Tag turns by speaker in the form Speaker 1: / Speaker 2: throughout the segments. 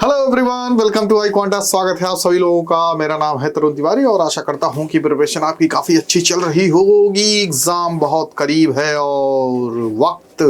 Speaker 1: Hello everyone, welcome to iQuanta. स्वागत है आप सभी लोगों का। मेरा नाम है तरुण तिवारी और आशा करता हूं कि प्रिपरेशन आपकी काफ़ी अच्छी चल रही होगी। एग्ज़ाम बहुत करीब है और वक्त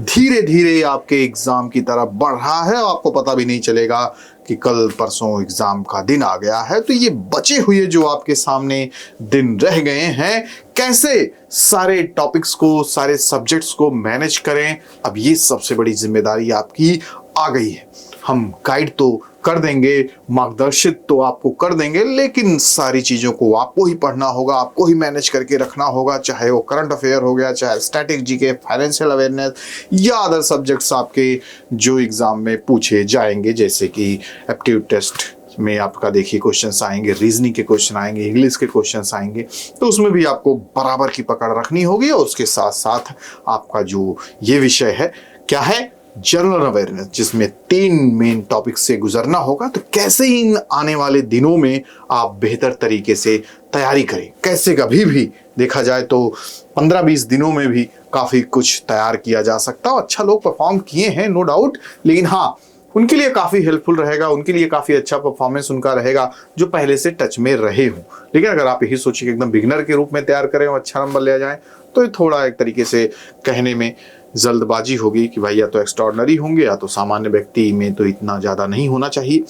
Speaker 1: धीरे धीरे आपके एग्ज़ाम की तरफ बढ़ रहा है। आपको पता भी नहीं चलेगा कि कल परसों एग्ज़ाम का दिन आ गया है। तो ये बचे हुए जो आपके सामने दिन रह गए हैं, कैसे सारे टॉपिक्स को, सारे सब्जेक्ट्स को मैनेज करें, अब ये सबसे बड़ी जिम्मेदारी आपकी आ गई है। हम गाइड तो कर देंगे, मार्गदर्शित तो आपको कर देंगे, लेकिन सारी चीज़ों को आपको ही पढ़ना होगा, आपको ही मैनेज करके रखना होगा। चाहे वो करंट अफेयर हो गया, चाहे स्टैटिक जीके, फाइनेंशियल अवेयरनेस या अदर सब्जेक्ट्स आपके जो एग्ज़ाम में पूछे जाएंगे, जैसे कि एप्टीट्यूड टेस्ट में आपका देखिए क्वेश्चंस आएंगे, रीजनिंग के क्वेश्चन आएंगे, इंग्लिश के क्वेश्चंस आएंगे, तो उसमें भी आपको बराबर की पकड़ रखनी होगी। और उसके साथ साथ आपका जो ये विषय है, क्या है, जनरल अवेयरनेस, जिसमें 3 मेन टॉपिक से गुजरना होगा। तो कैसे इन आने वाले दिनों में आप बेहतर तरीके से तैयारी करें, कैसे कभी भी देखा जाए तो 15-20 दिनों में भी काफ़ी कुछ तैयार किया जा सकता है। अच्छा, लोग परफॉर्म किए हैं नो डाउट, लेकिन हाँ, उनके लिए काफ़ी हेल्पफुल रहेगा, उनके लिए काफ़ी अच्छा परफॉर्मेंस उनका रहेगा जो पहले से टच में रहे हों। लेकिन अगर आप यही सोचिए कि एकदम बिगिनर के रूप में तैयार करें और अच्छा नंबर ले जाएं, तो ये थोड़ा एक तरीके से कहने में जल्दबाजी होगी कि भाई या तो एक्स्ट्राऑर्डिनरी होंगे या तो सामान्य व्यक्ति में तो इतना ज़्यादा नहीं होना चाहिए।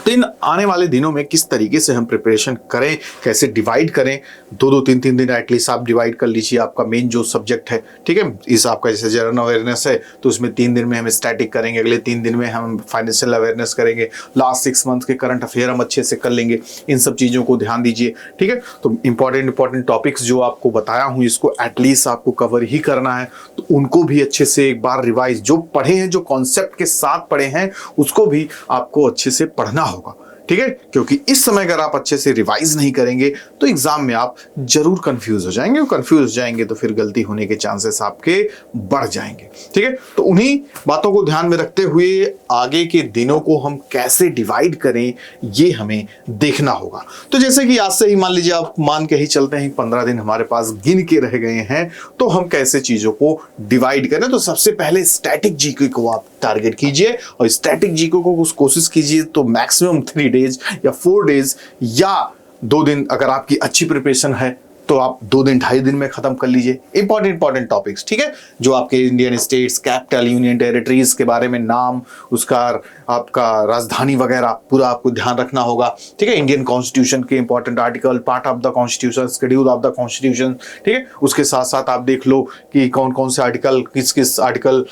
Speaker 1: तो इन आने वाले दिनों में किस तरीके से हम प्रिपरेशन करें, कैसे डिवाइड करें, 2-2, 3-3 दिन एटलीस्ट आप डिवाइड कर लीजिए आपका मेन जो सब्जेक्ट है, ठीक है। इस आपका जैसे जनरल अवेयरनेस है तो उसमें 3 दिन में हम स्टैटिक करेंगे, अगले 3 दिन में हम फाइनेंशियल अवेयरनेस करेंगे, लास्ट 6 मंथ के करंट अफेयर हम अच्छे से कर लेंगे। इन सब चीज़ों को ध्यान दीजिए, ठीक है। तो इंपॉर्टेंट टॉपिक्स जो आपको बताया हूँ, इसको एटलीस्ट आपको कवर ही करना है, तो उनको भी अच्छे से एक बार रिवाइज, जो पढ़े हैं, जो कॉन्सेप्ट के साथ पढ़े हैं, उसको भी आपको अच्छे से पढ़ना होगा, ठीक है। क्योंकि इस समय अगर आप अच्छे से रिवाइज नहीं करेंगे तो एग्जाम में आप जरूर कंफ्यूज हो जाएंगे, और कंफ्यूज हो जाएंगे तो फिर गलती होने के चांसेस आपके बढ़ जाएंगे, ठीक है। तो उन्हीं बातों को ध्यान में रखते हुए आगे के दिनों को हम कैसे डिवाइड करें, ये हमें देखना होगा। तो जैसे कि आज से ही मान लीजिए, आप मान के ही चलते हैं 15 दिन हमारे पास गिन के रह गए हैं, तो हम कैसे चीजों को डिवाइड करें। तो सबसे पहले स्टैटिक जीके को आप टारगेट कीजिए, और स्टैटिक जीके को कोशिश कीजिए तो मैक्सिमम 3 डेज या 4 डेज या 2 दिन, अगर आपकी अच्छी प्रिपरेशन है तो आप 2 दिन 2.5 दिन में खत्म कर लीजिए इंपॉर्टेंट टॉपिक्स, ठीक है। जो आपके Indian states, capital, union territories के बारे में नाम, उसका आपका राजधानी वगैरह पूरा आपको ध्यान रखना होगा, ठीक है। इंडियन कॉन्स्टिट्यूशन के important article, part of the constitution, schedule of the constitution, ठीक है। उसके साथ साथ आप देख लो कि कौन कौन से आर्टिकल, किस किस आर्टिकल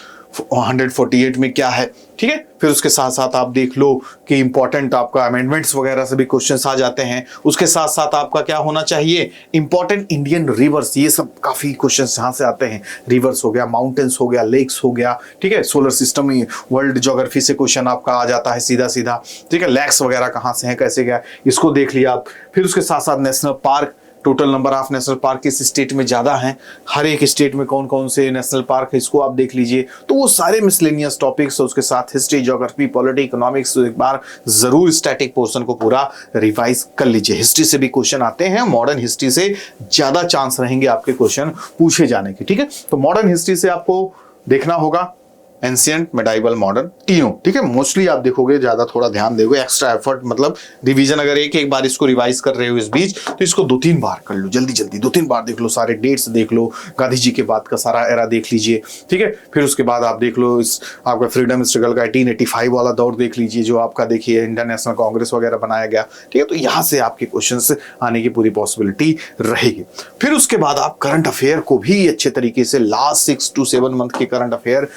Speaker 1: 148 में क्या है, ठीक है। फिर उसके साथ साथ आप देख लो कि इंपॉर्टेंट आपका अमेंडमेंट्स वगैरह से भी क्वेश्चंस आ जाते हैं। उसके साथ साथ आपका क्या होना चाहिए, इंपॉर्टेंट इंडियन रिवर्स, ये सब काफी क्वेश्चंस यहाँ से आते हैं। रिवर्स हो गया, माउंटेन्स हो गया, लेक्स हो गया, ठीक है। सोलर सिस्टम में वर्ल्ड ज्योग्राफी से क्वेश्चन आपका आ जाता है सीधा सीधा, ठीक है। लेक्स वगैरह कहाँ से हैं, कैसे गया, इसको देख लिया आप। फिर उसके साथ साथ national park, total number of national park किस स्टेट में ज़्यादा हैं, हर एक स्टेट में कौन कौन से नेशनल पार्क है, इसको आप देख लीजिए। तो वो सारे मिसलेनियस टॉपिक्स, उसके साथ हिस्ट्री, ज्योग्राफी, पॉलिटी, इकोनॉमिक्स, एक बार जरूर स्टैटिक पोर्शन को पूरा रिवाइज कर लीजिए। हिस्ट्री से भी क्वेश्चन आते हैं, मॉडर्न हिस्ट्री से ज़्यादा चांस रहेंगे आपके क्वेश्चन पूछे जाने के, ठीक है। तो मॉडर्न हिस्ट्री से आपको देखना होगा एंशिएंट, मेडाइवल, मॉडर्न, तीनों, ठीक है। मोस्टली आप देखोगे ज्यादा थोड़ा ध्यान दोगे, एक्स्ट्रा एफर्ट, मतलब रिवीजन अगर एक बार इसको रिवाइज कर रहे हो इस बीच, तो इसको 2-3 बार कर लो, जल्दी 2-3 बार देख लो, सारे डेट्स देख लो, गांधी जी के बाद का सारा एरा देख लीजिए, ठीक है। फिर उसके बाद आप देख लो इस आपका फ्रीडम स्ट्रगल का 1885 वाला दौर देख लीजिए, जो आपका देखिए इंडियन नेशनल कांग्रेस वगैरह बनाया गया, ठीक है। तो यहाँ से आपके क्वेश्चन आने की पूरी पॉसिबिलिटी रहेगी। फिर उसके बाद आप करंट अफेयर को भी अच्छे तरीके से लास्ट 6 to 7 मंथ के करंट अफेयर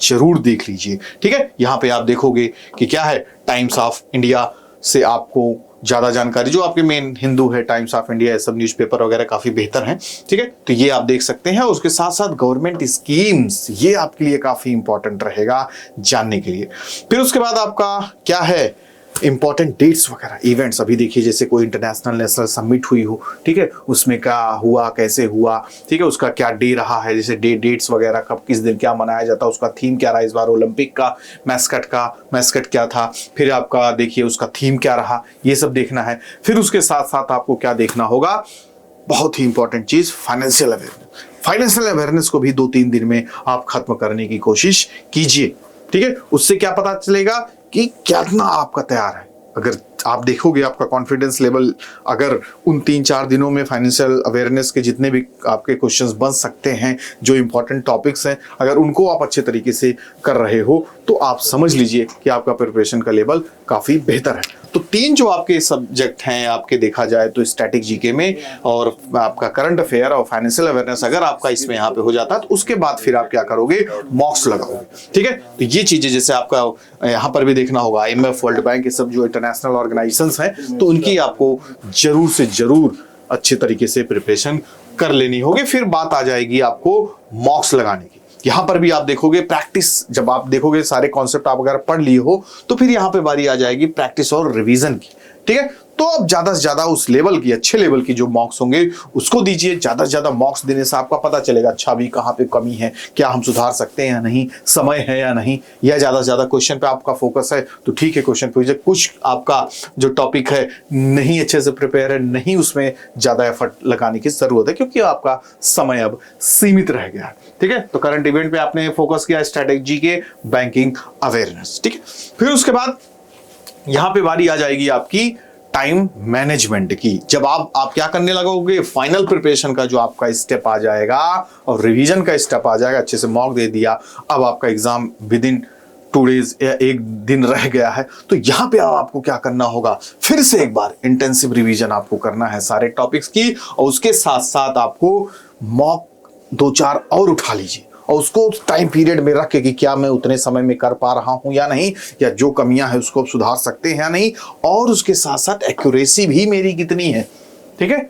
Speaker 1: जरूर देख लीजिए, ठीक है। यहां पे आप देखोगे कि क्या है, टाइम्स ऑफ इंडिया से आपको ज्यादा जानकारी, जो आपके मेन हिंदू है, टाइम्स ऑफ इंडिया, सब न्यूज़पेपर वगैरह काफी बेहतर हैं, ठीक है। तो ये आप देख सकते हैं। उसके साथ साथ गवर्नमेंट स्कीम्स, ये आपके लिए काफी इंपॉर्टेंट रहेगा जानने के लिए। फिर उसके बाद आपका क्या है, इंपॉर्टेंट डेट्स वगैरह, इवेंट्स। अभी देखिए जैसे कोई इंटरनेशनल नेशनल समिट हुई हो, ठीक है, उसमें क्या हुआ, कैसे हुआ, ठीक है, उसका क्या डे रहा है, जैसे डेट्स वगैरह, कब किस दिन क्या मनाया जाता है, उसका थीम क्या रहा इस बार, ओलंपिक का मैस्कट क्या था, फिर आपका देखिए उसका थीम क्या रहा, ये सब देखना है। फिर उसके साथ साथ आपको क्या देखना होगा, बहुत ही इंपॉर्टेंट चीज, फाइनेंशियल अवेयरनेस को भी 2-3 दिन में आप खत्म करने की कोशिश कीजिए, ठीक है। उससे क्या पता चलेगा कि कितना आपका तैयार है। अगर आप देखोगे आपका कॉन्फिडेंस लेवल, अगर उन 3-4 दिनों में फाइनेंशियल अवेयरनेस के जितने भी आपके क्वेश्चंस बन सकते हैं, जो इंपॉर्टेंट टॉपिक्स हैं, अगर उनको आप अच्छे तरीके से कर रहे हो तो आप समझ लीजिए कि आपका प्रिपरेशन का लेवल काफ़ी बेहतर है। तो 3 जो आपके सब्जेक्ट हैं आपके देखा जाए तो स्टैटिक जीके में और आपका करंट अफेयर और फाइनेंशियल अवेयरनेस, अगर आपका इसमें यहाँ पे हो जाता है तो उसके बाद फिर आप क्या करोगे, मॉक्स लगाओगे। ठीक है, तो ये चीजें जैसे आपका यहाँ पर भी देखना होगा, IMF, वर्ल्ड बैंक, ये सब जो इंटरनेशनल ऑर्गेनाइजेशंस हैं, तो उनकी आपको जरूर से जरूर अच्छे तरीके से प्रिपरेशन कर लेनी होगी। फिर बात आ जाएगी आपको मॉक्स लगाने की। यहां पर भी आप देखोगे प्रैक्टिस, जब आप देखोगे सारे कॉन्सेप्ट आप अगर पढ़ लिए हो तो फिर यहां पे बारी आ जाएगी प्रैक्टिस और रिवीजन की। ठीक है, तो अब ज्यादा से ज्यादा उस लेवल की, अच्छे लेवल की जो मॉक्स होंगे उसको दीजिए। ज्यादा से ज्यादा मॉक्स देने से आपका पता चलेगा अच्छा भी कहाँ पे कमी है, क्या हम सुधार सकते हैं या नहीं, समय है या नहीं, या ज्यादा से ज्यादा क्वेश्चन पे आपका फोकस है तो ठीक है क्वेश्चन पे, कुछ आपका जो टॉपिक है नहीं अच्छे से प्रिपेयर है, नहीं उसमें ज्यादा एफर्ट लगाने की जरूरत है क्योंकि आपका समय अब सीमित रह गया है। ठीक है, तो करंट इवेंट पे आपने फोकस किया, स्ट्रेटेजी के, बैंकिंग अवेयरनेस। ठीक है, फिर उसके बाद यहां पे बारी आ जाएगी आपकी टाइम मैनेजमेंट की। जब आप क्या करने लगोगे, फाइनल प्रिपरेशन का जो आपका स्टेप आ जाएगा और रिवीजन का स्टेप आ जाएगा, अच्छे से मॉक दे दिया, अब आपका एग्जाम विद इन 2 डेज या 1 दिन रह गया है, तो यहां पे आपको क्या करना होगा, फिर से एक बार इंटेंसिव रिवीजन आपको करना है सारे टॉपिक्स की, और उसके साथ साथ आपको मॉक 2-4 और उठा लीजिए और उसको टाइम पीरियड में रख के कि क्या मैं उतने समय में कर पा रहा हूं या नहीं, या जो कमियां हैं उसको सुधार सकते हैं या नहीं, और उसके साथ साथ एक्यूरेसी भी मेरी कितनी है। ठीक है,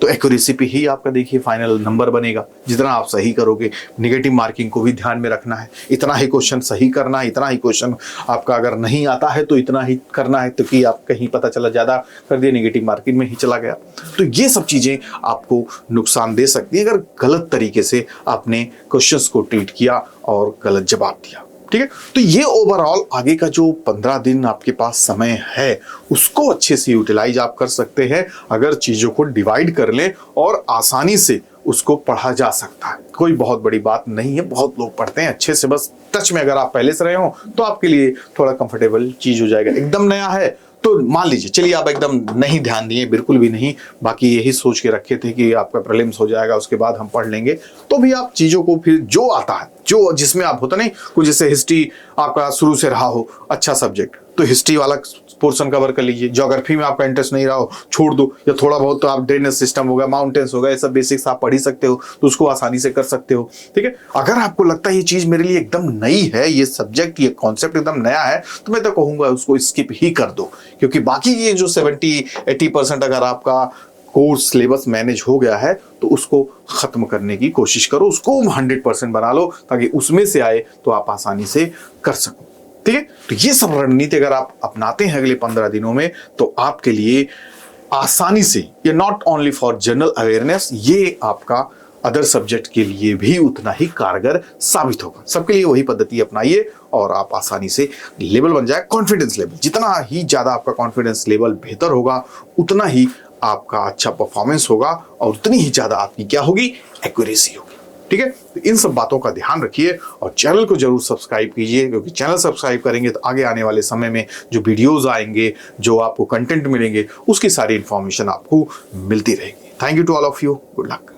Speaker 1: तो एक्यूरेसी पे ही आपका देखिए फाइनल नंबर बनेगा। जितना आप सही करोगे, निगेटिव मार्किंग को भी ध्यान में रखना है, इतना ही क्वेश्चन सही करना है, इतना ही क्वेश्चन आपका अगर नहीं आता है तो इतना ही करना है, तो कि आप कहीं पता चला ज्यादा कर दिया, निगेटिव मार्किंग में ही चला गया, तो ये सब चीजें आपको नुकसान दे सकती है अगर गलत तरीके से आपने क्वेश्चंस को ट्रीट किया और गलत जवाब दिया। ठीक है, तो ये ओवरऑल आगे का जो 15 दिन आपके पास समय है उसको अच्छे से यूटिलाइज आप कर सकते हैं अगर चीजों को डिवाइड कर ले, और आसानी से उसको पढ़ा जा सकता है। कोई बहुत बड़ी बात नहीं है, बहुत लोग पढ़ते हैं अच्छे से, बस टच में अगर आप पहले से रहे हो तो आपके लिए थोड़ा कंफर्टेबल चीज हो जाएगा। एकदम नया है तो मान लीजिए, चलिए आप एकदम नहीं ध्यान दिए, बिल्कुल भी नहीं, बाकी यही सोच के रखे थे कि आपका प्रीलिम्स हो जाएगा उसके बाद हम पढ़ लेंगे, तो भी आप चीजों को फिर जो आता है, जो जिसमें आप होता नहीं, कुछ जैसे हिस्ट्री आपका शुरू से रहा हो अच्छा सब्जेक्ट, तो हिस्ट्री वाला पोर्शन कवर कर लीजिए। ज्योग्राफी में आपका इंटरेस्ट नहीं रहा हो, छोड़ दो, या थोड़ा बहुत तो आप ड्रेनेज सिस्टम होगा, माउंटेन्स होगा, ये सब बेसिक्स आप पढ़ ही सकते हो, तो उसको आसानी से कर सकते हो। ठीक है, अगर आपको लगता है ये चीज मेरे लिए एकदम नई है, ये सब्जेक्ट, ये कॉन्सेप्ट एकदम नया है, तो मैं तो कहूंगा उसको स्किप ही कर दो, क्योंकि बाकी ये जो 70-80% अगर आपका कोर्स सिलेबस मैनेज हो गया है तो उसको खत्म करने की कोशिश करो, उसको 100% बना लो ताकि उसमें से आए तो आप आसानी से कर सको। ठीक है, तो ये सब रणनीति अगर आप अपनाते हैं अगले 15 दिनों में तो आपके लिए आसानी से, ये not only for general awareness, ये आपका अदर सब्जेक्ट के लिए भी उतना ही कारगर साबित होगा। सबके लिए वही पद्धति अपनाइए और आप आसानी से लेवल बन जाए, कॉन्फिडेंस लेवल। जितना ही ज्यादा आपका कॉन्फिडेंस लेवल बेहतर होगा उतना ही आपका अच्छा परफॉर्मेंस होगा और उतनी ही ज्यादा आपकी क्या होगी, एक्यूरेसी होगी। ठीक है, तो इन सब बातों का ध्यान रखिए और चैनल को जरूर सब्सक्राइब कीजिए, क्योंकि चैनल सब्सक्राइब करेंगे तो आगे आने वाले समय में जो वीडियोस आएंगे, जो आपको कंटेंट मिलेंगे, उसकी सारी इंफॉर्मेशन आपको मिलती रहेगी। Thank you to all of you, good luck.